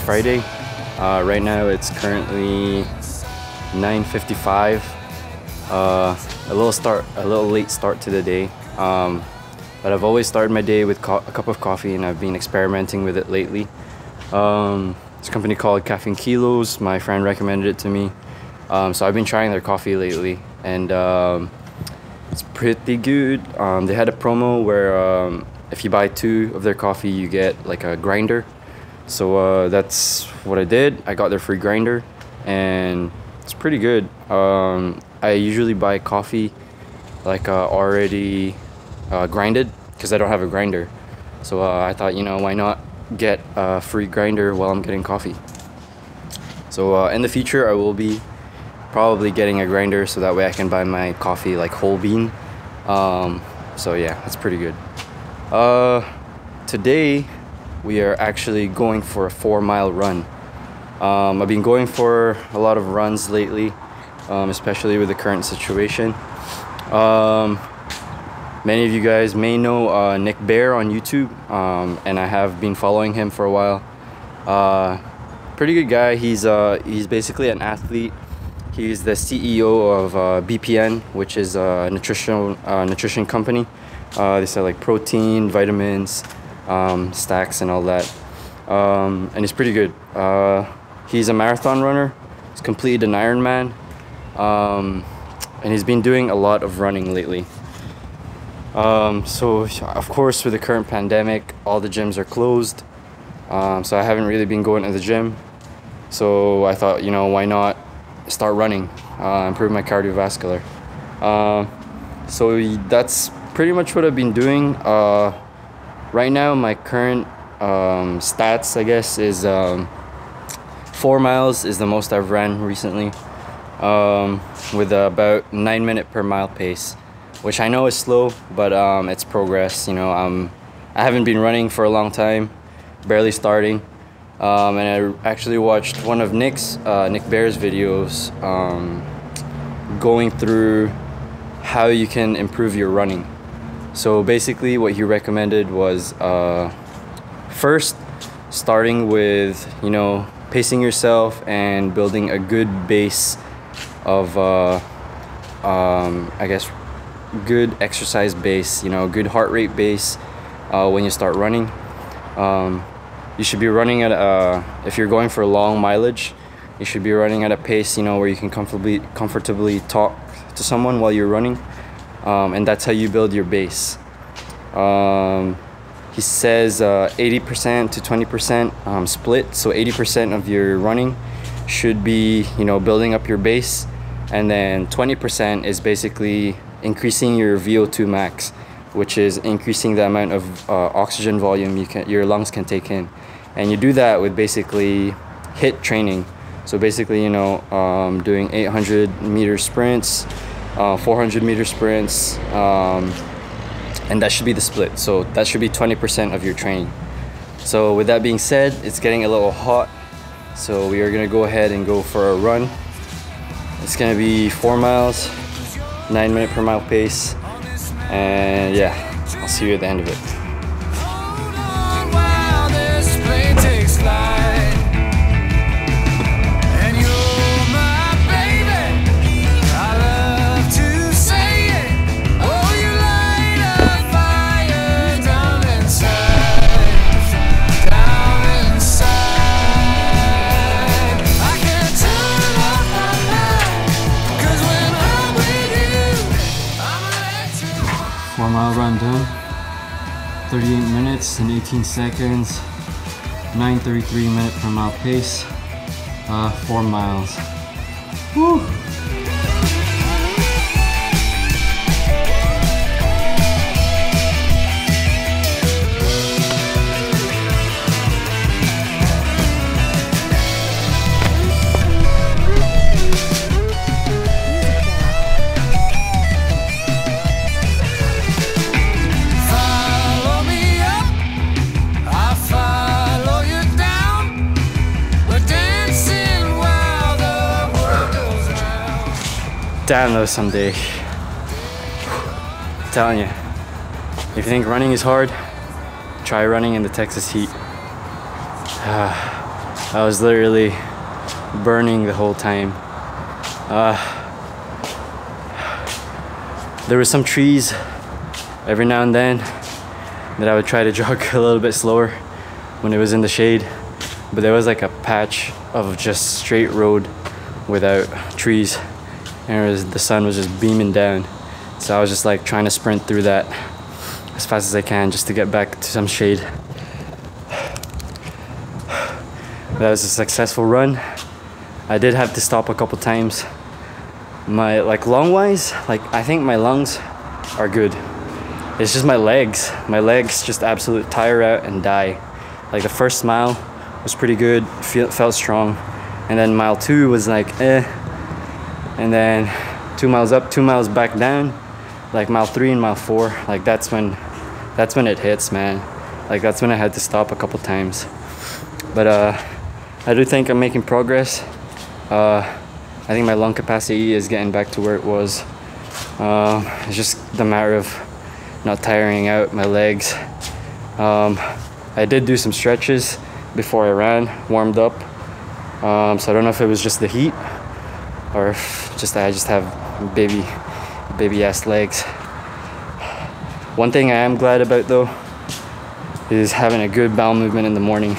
Friday. Right now it's currently 9:55. A little late start to the day. But I've always started my day with a cup of coffee, and I've been experimenting with it lately. It's a company called Caffeine Kilos. My friend recommended it to me. So I've been trying their coffee lately, and it's pretty good. They had a promo where if you buy 2 of their coffee, you get like a grinder. So that's what I did. I got their free grinder, and it's pretty good. I usually buy coffee like already grinded because I don't have a grinder. So I thought, why not get a free grinder while I'm getting coffee. So in the future, I will be probably getting a grinder so that way I can buy my coffee like whole bean. So yeah, that's pretty good. Today we are actually going for a 4-mile run. I've been going for a lot of runs lately, especially with the current situation. Many of you guys may know Nick Bare on YouTube, and I have been following him for a while. Pretty good guy. He's basically an athlete. He's the CEO of BPN, which is a nutrition company. They sell like protein, vitamins, stacks, and all that. And he's pretty good. He's a marathon runner. He's completed an Ironman, and he's been doing a lot of running lately. So of course, with the current pandemic, all the gyms are closed. So I haven't really been going to the gym. So I thought, why not start running, improve my cardiovascular. So that's pretty much what I've been doing. Right now, my current stats, I guess, is 4 miles is the most I've ran recently, with about 9 minute per mile pace, which I know is slow, but it's progress. I haven't been running for a long time, barely starting. And I actually watched one of Nick Bare's videos going through how you can improve your running. So basically what he recommended was first starting with, pacing yourself and building a good base of, I guess, good exercise base, good heart rate base when you start running. You should be running at if you're going for long mileage, you should be running at a pace, where you can comfortably talk to someone while you're running, and that's how you build your base. He says 80% to 20% split, so 80% of your running should be, building up your base, and then 20% is basically increasing your VO2 max, which is increasing the amount of oxygen volume your lungs can take in. And you do that with basically HIIT training. So basically, doing 800 meter sprints, 400 meter sprints, and that should be the split. So that should be 20% of your training. So with that being said, it's getting a little hot. So we are gonna go ahead and go for a run. It's gonna be 4 miles, 9 minute per mile pace. And yeah, I'll see you at the end of it. Mile run done, 38 minutes and 18 seconds, 9:33 minute per mile pace, 4 miles. Woo! Damn, though, someday. I'm telling you, if you think running is hard, try running in the Texas heat. I was literally burning the whole time. There were some trees every now and then that I would try to jog a little bit slower when it was in the shade, but there was like a patch of just straight road without trees, and the sun was just beaming down, so I was just like trying to sprint through that as fast as I can just to get back to some shade. That was a successful run. I did have to stop a couple times. My lung wise, I think my lungs are good. It's just my legs just absolutely tire out and die. Like the first mile was pretty good, felt strong, and then mile 2 was like and then 2 miles up, 2 miles back down, like mile 3 and mile 4, like that's when it hits, man. Like that's when I had to stop a couple times. But I do think I'm making progress. I think my lung capacity is getting back to where it was. It's just the matter of not tiring out my legs. I did do some stretches before I ran, warmed up. So I don't know if it was just the heat or if I just have baby ass legs. One thing I am glad about though is having a good bowel movement in the morning.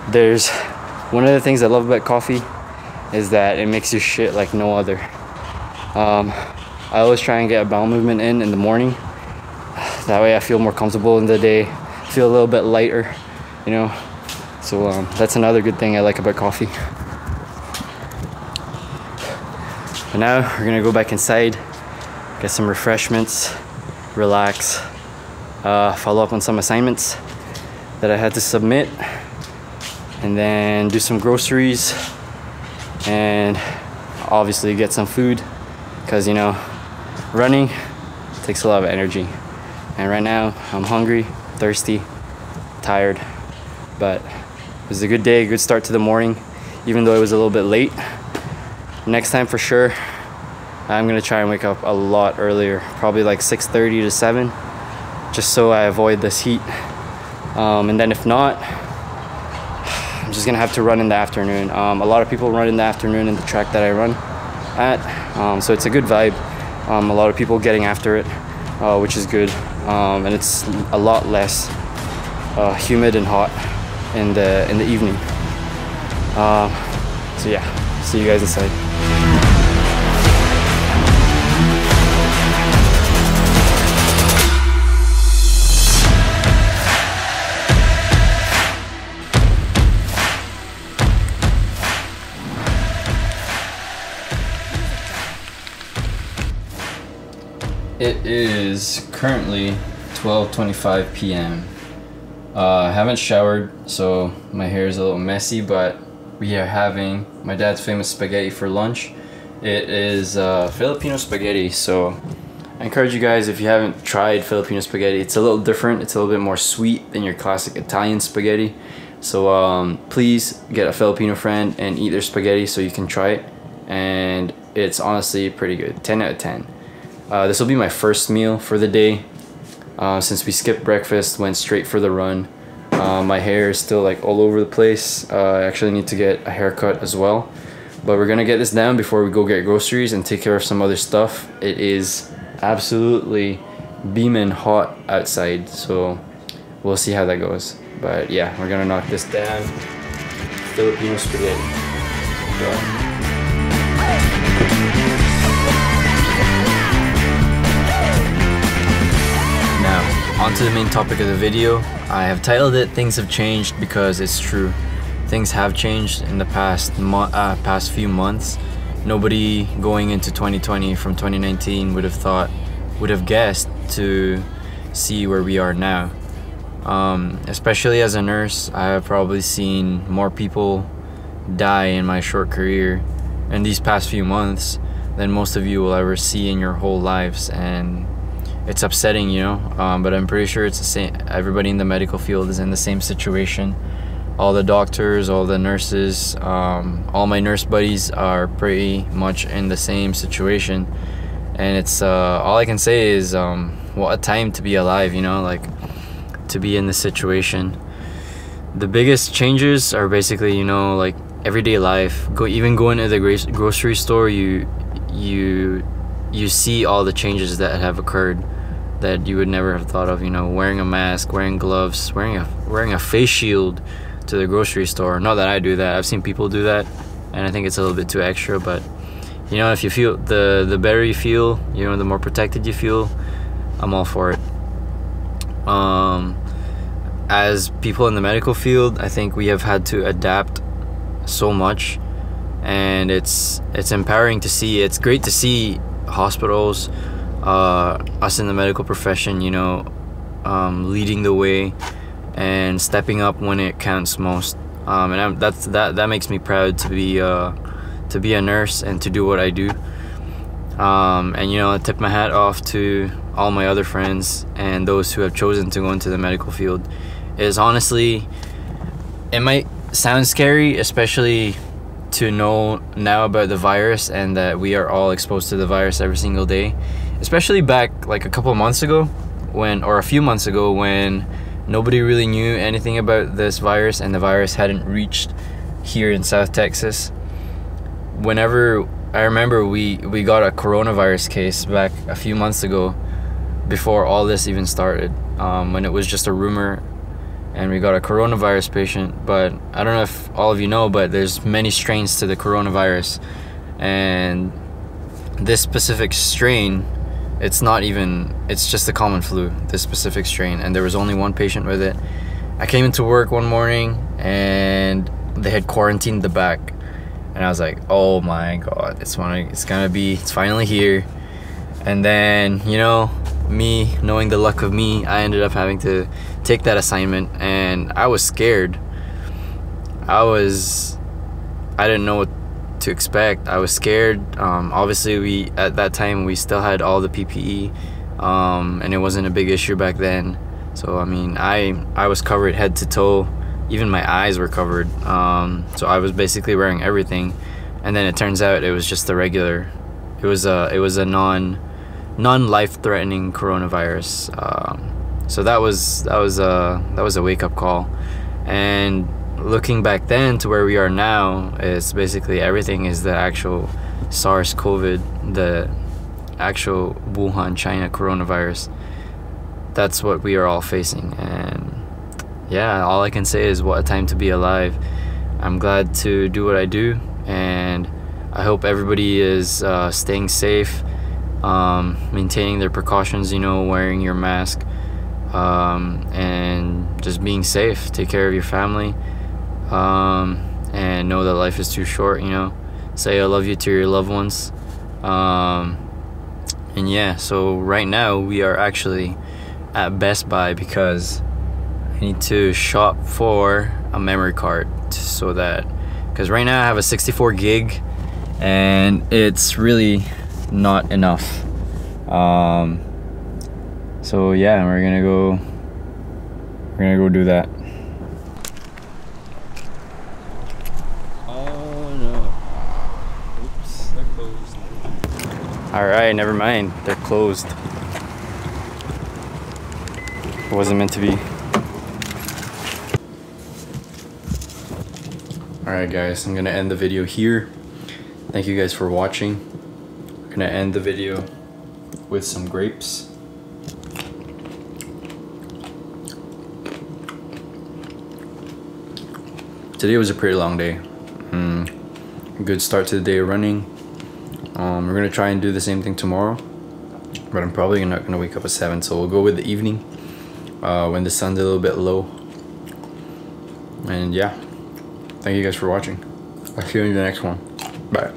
There's one of the things I love about coffee is that it makes you shit like no other. I always try and get a bowel movement in the morning. That way I feel more comfortable in the day, feel a little bit lighter, you know. So that's another good thing I like about coffee. But now we're gonna go back inside, get some refreshments, relax, follow up on some assignments that I had to submit, and then do some groceries, and obviously get some food, because you know, running takes a lot of energy, and right now I'm hungry, thirsty, tired, but it was a good day, a good start to the morning, even though it was a little bit late. Next time for sure I'm gonna try and wake up a lot earlier, probably like 6:30 to 7, just so I avoid this heat, and then if not, I'm just gonna have to run in the afternoon. A lot of people run in the afternoon in the track that I run at, so it's a good vibe. A lot of people getting after it, which is good, and it's a lot less humid and hot in the evening. So yeah, see you guys inside. It is currently 12:25 p.m. I haven't showered, so my hair is a little messy, but we are having my dad's famous spaghetti for lunch. It is Filipino spaghetti, so I encourage you guys, if you haven't tried Filipino spaghetti, it's a little different. It's a little bit more sweet than your classic Italian spaghetti. So please get a Filipino friend and eat their spaghetti so you can try it. And it's honestly pretty good, 10 out of 10. This will be my first meal for the day. Since we skipped breakfast, went straight for the run. My hair is still like all over the place. I actually need to get a haircut as well. But we're gonna get this down before we go get groceries and take care of some other stuff. It is absolutely beaming hot outside, so we'll see how that goes. But yeah, we're gonna knock this down. Filipino spaghetti. Go. On to the main topic of the video. I have titled it "Things Have Changed" because it's true. Things have changed in the past few months. Nobody going into 2020 from 2019 would have guessed to see where we are now. Especially as a nurse, I have probably seen more people die in my short career in these past few months than most of you will ever see in your whole lives, and it's upsetting, you know, but I'm pretty sure it's the same. Everybody in the medical field is in the same situation. All the doctors, all the nurses, all my nurse buddies are pretty much in the same situation. And it's all I can say is what a time to be alive, you know, like to be in this situation. The biggest changes are basically, you know, like everyday life. Even going to the grocery store, you see all the changes that have occurred that you would never have thought of. You know, wearing a mask, wearing gloves, wearing a face shield to the grocery store. Not that I do that. I've seen people do that, and I think it's a little bit too extra. But you know, if you feel the better you feel, you know, the more protected you feel, I'm all for it. As people in the medical field, I think we have had to adapt so much, and it's empowering to see. It's great to see hospitals, us in the medical profession, you know, leading the way and stepping up when it counts most. And that makes me proud to be a nurse and to do what I do. And you know, I tip my hat off to all my other friends and those who have chosen to go into the medical field. Is honestly, it might sound scary, especially to know now about the virus and that we are all exposed to the virus every single day. Especially back like a couple of months ago, or a few months ago, when nobody really knew anything about this virus and the virus hadn't reached here in South Texas. Whenever I remember we got a coronavirus case back a few months ago, before all this even started, when it was just a rumor, and we got a coronavirus patient. But I don't know if all of you know, but there's many strains to the coronavirus, and this specific strain, it's just a common flu, this specific strain, and there was only one patient with it. I came into work one morning and they had quarantined the back, and I was like, oh my god, it's finally here. And then, you know, me knowing the luck of me, I ended up having to take that assignment, and I was scared. I didn't know what to expect. I was scared. Obviously at that time we still had all the PPE, and it wasn't a big issue back then. So I mean, I was covered head to toe. Even my eyes were covered. So I was basically wearing everything, and then it turns out it was just the regular. It was a non-life-threatening coronavirus. So that was a wake-up call. And looking back then to where we are now, it's basically everything is the actual SARS-CoV, the actual Wuhan, China coronavirus. That's what we are all facing. And yeah, all I can say is what a time to be alive. I'm glad to do what I do, and I hope everybody is staying safe, maintaining their precautions, you know, wearing your mask, and just being safe. Take care of your family, and know that life is too short, you know. Say I love you to your loved ones. And yeah, so right now we are actually at Best Buy because I need to shop for a memory card, so that, because right now I have a 64 gig and it's really not enough. So yeah, we're gonna go do that. Oh no. Oops, they're closed. Alright, never mind. They're closed. It wasn't meant to be. Alright guys, I'm gonna end the video here. Thank you guys for watching. I'm gonna end the video with some grapes. Today was a pretty long day. Good start to the day of running. We're gonna try and do the same thing tomorrow, but I'm probably not gonna wake up at 7, so we'll go with the evening when the sun's a little bit low. And yeah, thank you guys for watching. I'll see you in the next one. Bye.